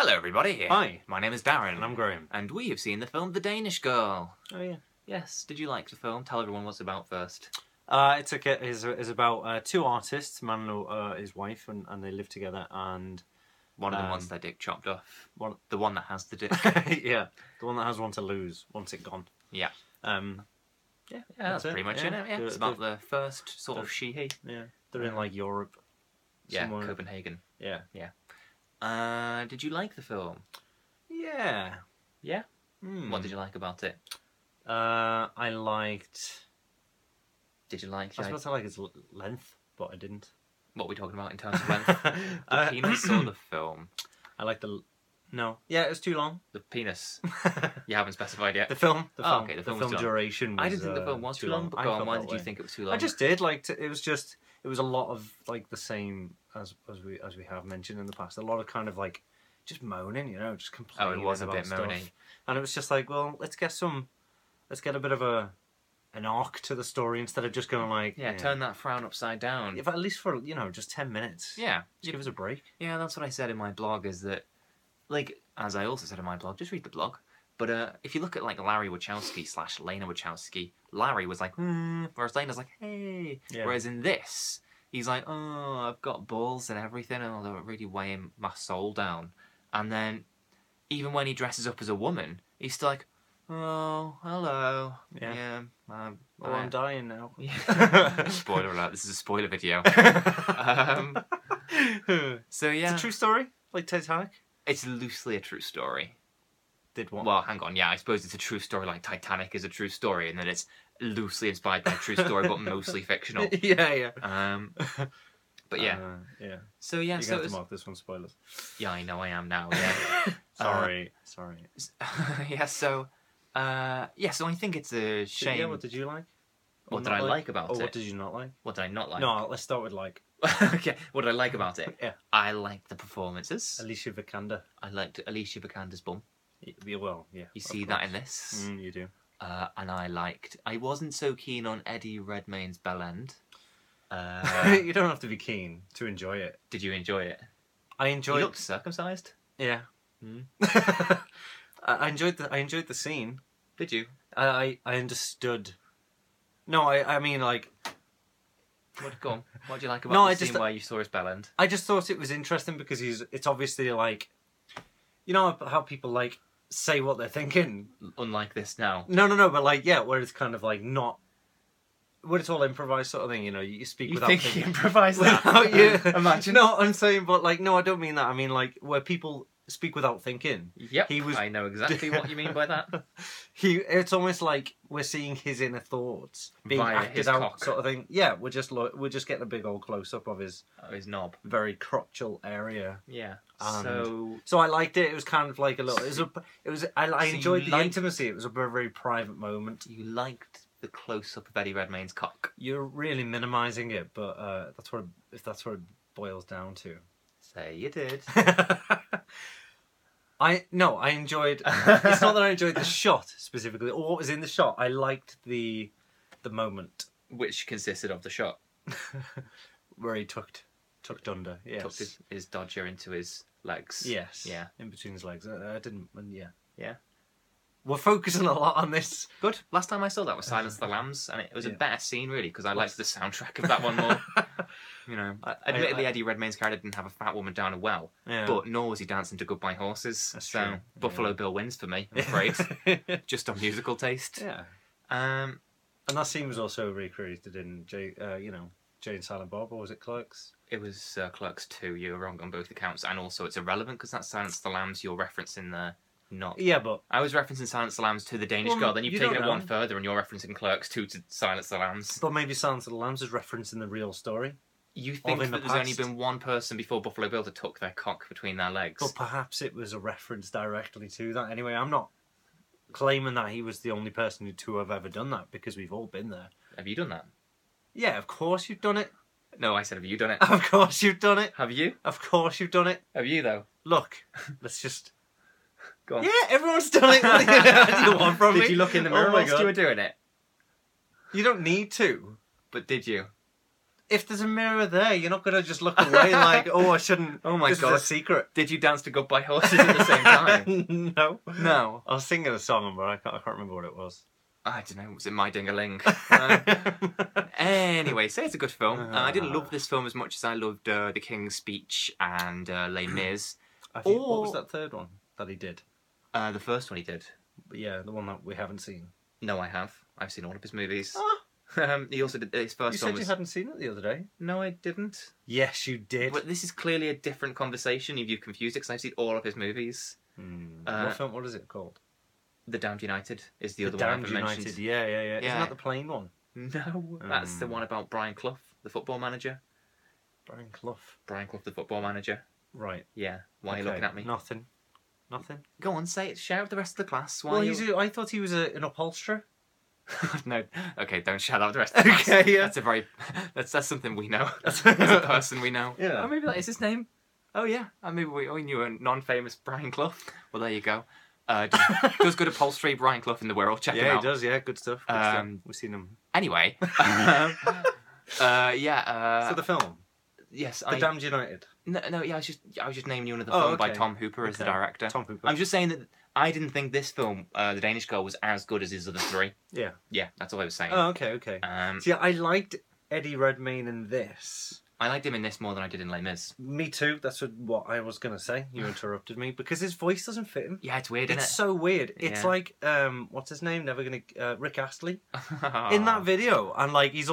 Hello everybody. Hi. My name is Darren. And I'm Graham. And we have seen the film The Danish Girl. Oh yeah. Yes. Did you like the film? Tell everyone what it's about first. It's about two artists, man and his wife, and they live together, and One of them wants their dick chopped off. the one that has the dick. yeah, the one that has one to lose, wants it gone. Yeah. Yeah, that's pretty much it. Yeah. It's about the first sort of she-he. Yeah, they're in like Europe. Yeah, somewhere. Copenhagen. Yeah. Did you like the film? Yeah. Yeah? What did you like about it? I liked... Did you like... I suppose I like its length, but I didn't. What are we talking about in terms of length? The penis or the film? I like the... No. Yeah, it was too long. The penis. You haven't specified yet. The film. Oh, okay, the film duration was, I didn't think the film was too long, but go on, why did you think it was too long? I just did. It was a lot of like the same as we have mentioned in the past. A lot of kind of like just moaning, just complaining. Oh, it was a about bit stuff. moaning. And it was just like, well, let's get a bit of an arc to the story instead of just going like... Yeah, turn that frown upside down. Yeah, but at least for, just 10 minutes. Yeah. Just give us a break. Yeah, that's what I said in my blog, is that, like, as I also said in my blog, just read the blog, but if you look at, like, Larry Wachowski / Lena Wachowski, Larry was like, whereas Lena's like, hey. Yeah. Whereas in this, he's like, oh, I've got balls and everything, and they're really weighing my soul down. And then, even when he dresses up as a woman, he's still like, oh, hello. Yeah. I'm dying now. Spoiler alert, this is a spoiler video. So, yeah. It's a true story? Like Titanic? It's loosely a true story. Did what? Well, hang on, yeah, I suppose it's a true story like Titanic is a true story, and then it's loosely inspired by a true story, but mostly fictional. Yeah. But yeah. Yeah. So, yeah, You're going to have to mark this one spoilers. Yeah, I know I am now, yeah. Sorry. Yeah, so I think it's a shame. Yeah, what did you like? What did I like about it? Or what did you not like? What did I not like? No, let's start with like. Okay, what did I like about it? Yeah. I liked the performances. Alicia Vikander. I liked Alicia Vikander's bum. Well, yeah. You see that in this? You do. And I wasn't so keen on Eddie Redmayne's Bellend. You don't have to be keen to enjoy it. Did you enjoy it? I enjoyed. You looked circumcised. Yeah. I enjoyed the scene. Did you? I understood. No, I mean like. Go on. What do you like about the scene where you saw his Bellend? I just thought it was interesting because it's obviously like, you know how people like say what they're thinking. Unlike this now. No, but like where it's kind of like not. When it's all improvised sort of thing, you speak without thinking. You think you improvise that? Imagine. No, I'm saying, but like, no, I don't mean that. I mean like where people speak without thinking. Yep, I know exactly what you mean by that. It's almost like we're seeing his inner thoughts being acted out, cock. Sort of thing. Yeah, we're just getting a big old close up of his knob, very crotchal area. Yeah. So I liked it. It was kind of like a little. I enjoyed the intimacy. It was a very, very private moment. You liked the close up of Eddie Redmayne's cock. You're really minimising it, but if that's what it boils down to. Say you did. I enjoyed. It's not that I enjoyed the shot specifically, or what was in the shot. I liked the moment, which consisted of the shot where he tucked under. Yes, tucked his dodger into his legs. Yes, yeah, in between his legs. I didn't. Yeah. We're focusing a lot on this. Good. Last time I saw that was Silence of the Lambs, and it was a better scene, really, because I liked the soundtrack of that one more. Admittedly, Eddie Redmayne's character didn't have a fat woman down a well, but nor was he dancing to Goodbye Horses. That's so true. Buffalo Bill wins for me, I'm afraid. Just on musical taste. Yeah. And that scene was also recreated in Jay and Silent Bob, or was it Clerks? It was Clerks 2. You were wrong on both accounts, and also it's irrelevant because that's Silence of the Lambs you're referencing there. Not. Yeah, but I was referencing Silence of the Lambs to the Danish Girl. Then you've taken it one further, and you're referencing Clerks 2 to Silence of the Lambs. But maybe Silence of the Lambs is referencing the real story. You think that there's only been one person before Buffalo Bill to tuck their cock between their legs? But perhaps it was a reference directly to that. Anyway, I'm not claiming that he was the only person to have ever done that because we've all been there. Have you done that? Yeah, of course you've done it. No, I said, have you done it? Of course you've done it. Have you? Of course you've done it. Have you though? Look, let's just. Go on. Yeah, everyone's done it. What do you want from me? Did you look in the mirror whilst you were doing it? You don't need to. But did you? if there's a mirror there, you're not gonna just look away like, oh, I shouldn't. Oh my this God. is a secret. Did you dance to Goodbye Horses at the same time? No. No. I was singing a song, but I can't remember what it was. I don't know. Was it My Ding-a-Ling? Anyway, say it's a good film. I didn't love this film as much as I loved The King's Speech and Les Mis. What was that third one that he did? The first one he did. Yeah, the one that we haven't seen. No, I have. I've seen all of his movies. Ah. He also did his first You one. said you hadn't seen it the other day. No, I didn't. Yes, you did. But this is clearly a different conversation. You've confused it because I've seen all of his movies. What film? What is it called? The Damned United is the other Damned one I haven't United. mentioned. Yeah. Isn't that the plane one? No, that's the one about Brian Clough, the football manager. Brian Clough. Brian Clough, the football manager. Right. Yeah. Why are you looking at me? Nothing. Go on, say it. Share with the rest of the class. Why Well, are I thought he was an upholsterer. No. Okay, don't shout out with the rest of the class. Okay, yeah. That's a very... That's something we know. As a person we know. Yeah. Oh, maybe that is his name. Oh, yeah. Maybe we knew a non-famous Brian Clough. Well, there you go. Does good upholstery, Brian Clough in the world. Check him out. Yeah, he does. Yeah, good stuff. We've seen him. Anyway. So the film. Yes, The Damned United. No, yeah, I was just naming you another film by Tom Hooper as the director. Tom Hooper. I'm just saying that I didn't think this film, The Danish Girl, was as good as his other three. Yeah. Yeah, that's all I was saying. Oh, okay. See, I liked Eddie Redmayne in this. I liked him in this more than I did in Les Mis. Me too. That's what I was going to say. You interrupted me because his voice doesn't fit him. Yeah, it's weird, isn't It's it? so weird. It's like, what's his name? Rick Astley. In that video. And like, he's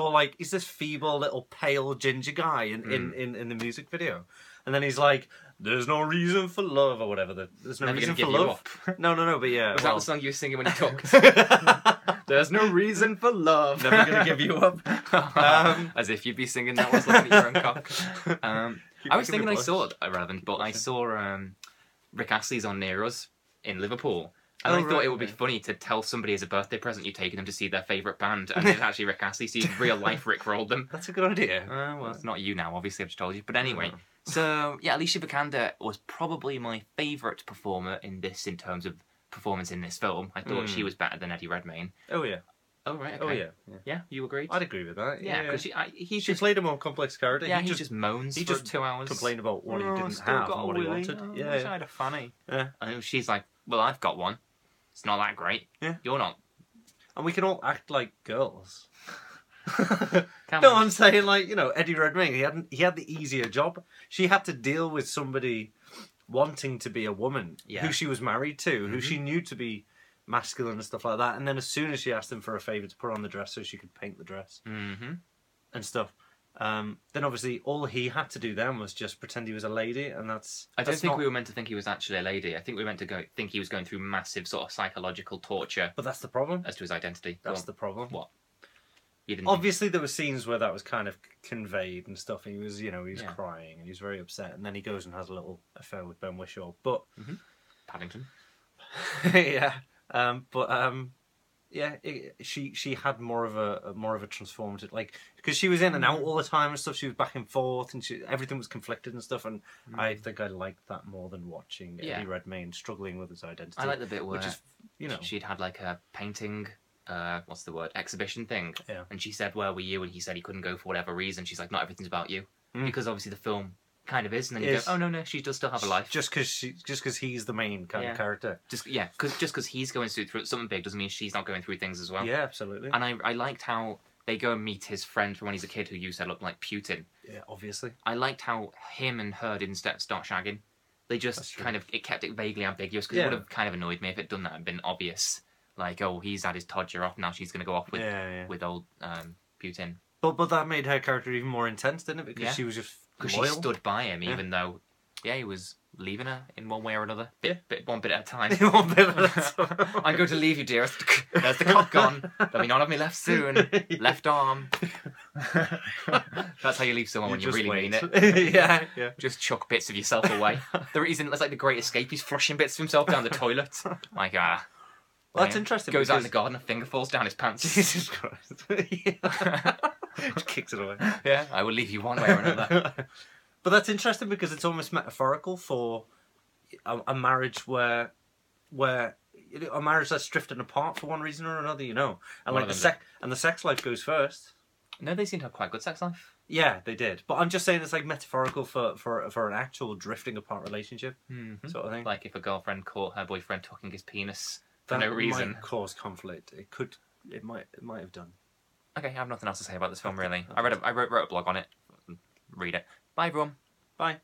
this feeble little pale ginger guy in the music video. And then he's like, there's no reason for love or whatever. There's no Never reason gonna for give you love. up. No, but yeah. Was that the song you were singing when you talked? There's no reason for love. Never gonna give you up. As if you'd be singing that was looking at your own cock. I was thinking I saw it irrelevant, but I saw Rick Astley's on Near Us in Liverpool. And I thought it would be funny to tell somebody as a birthday present you're taking them to see their favourite band, and it's actually Rick Astley, so you've real life Rick rolled them. That's a good idea. Well, it's not you now, obviously, I've just told you. But anyway, so yeah, Alicia Vikander was probably my favourite performer in terms of performance in this film. I thought she was better than Eddie Redmayne. Oh, yeah. Oh, right, okay. Oh, yeah. Yeah, you agreed? I'd agree with that. Yeah, because he played a more complex character. Yeah, he just moans for 2 hours. Complained about what he didn't have and what he wanted. I wish I had a fanny. Yeah. And she's like, well, I've got one. It's not that great. Yeah. You're not. And we can all act like girls. Can No, we? I'm saying, like, Eddie Redmayne, he had the easier job. She had to deal with somebody wanting to be a woman who she was married to, who she knew to be masculine and stuff like that. And then as soon as she asked him for a favour to put on the dress so she could paint the dress and stuff, then obviously all he had to do then was just pretend he was a lady, and I don't think we were meant to think he was actually a lady. I think we were meant to think he was going through massive sort of psychological torture. But that's the problem. As to his identity. That's the problem. What? You didn't Obviously, there were scenes where that was kind of conveyed and stuff. And he was, he was crying and he was very upset. And then he goes and has a little affair with Ben Whishaw. But Paddington. She had more of a transformative, like, because she was in and out all the time and stuff. She was back and forth, and everything was conflicted and stuff. And I think I liked that more than watching Eddie Redmayne struggling with his identity. I like the bit where which is, she'd had like a painting. What's the word? Exhibition thing. Yeah. And she said, "Where were you?" And he said he couldn't go for whatever reason. She's like, "Not everything's about you," because obviously the film kind of is. And then you go, "Oh no, she does still have a life." Just because he's the main kind of character. Just because he's going through something big doesn't mean she's not going through things as well. Yeah, absolutely. And I liked how they go and meet his friend from when he's a kid, who you said looked like Putin. Yeah, obviously. I liked how him and her didn't start shagging. They just it kept it vaguely ambiguous, because it would have kind of annoyed me if it done that and been obvious. Like, oh, he's had his todger off, now she's going to go off with old Putin. But that made her character even more intense, didn't it? Because she was just loyal. She stood by him, even though, he was leaving her in one way or another. One bit at a time. One bit at a time. I'm going to leave you, dearest. There's the cock gone. There'll be none of me left soon. Left arm. That's how you leave someone when you really mean it. yeah. Just chuck bits of yourself away. It's like the Great Escape. He's flushing bits of himself down the toilet. Like, well, that's interesting. Goes out in the garden, a finger falls down his pants. Jesus Christ. Just kicks it away. Yeah, I will leave you one way or another. But that's interesting because it's almost metaphorical for a marriage where a marriage that's drifting apart for one reason or another, and like the sex life goes first. No, they seem to have quite good sex life. Yeah, they did. But I'm just saying it's like metaphorical for an actual drifting apart relationship sort of thing. Like if a girlfriend caught her boyfriend tucking his penis for no reason. That might cause conflict. It might have done. Okay, I have nothing else to say about this film really. I wrote a blog on it. Read it. Bye everyone. Bye.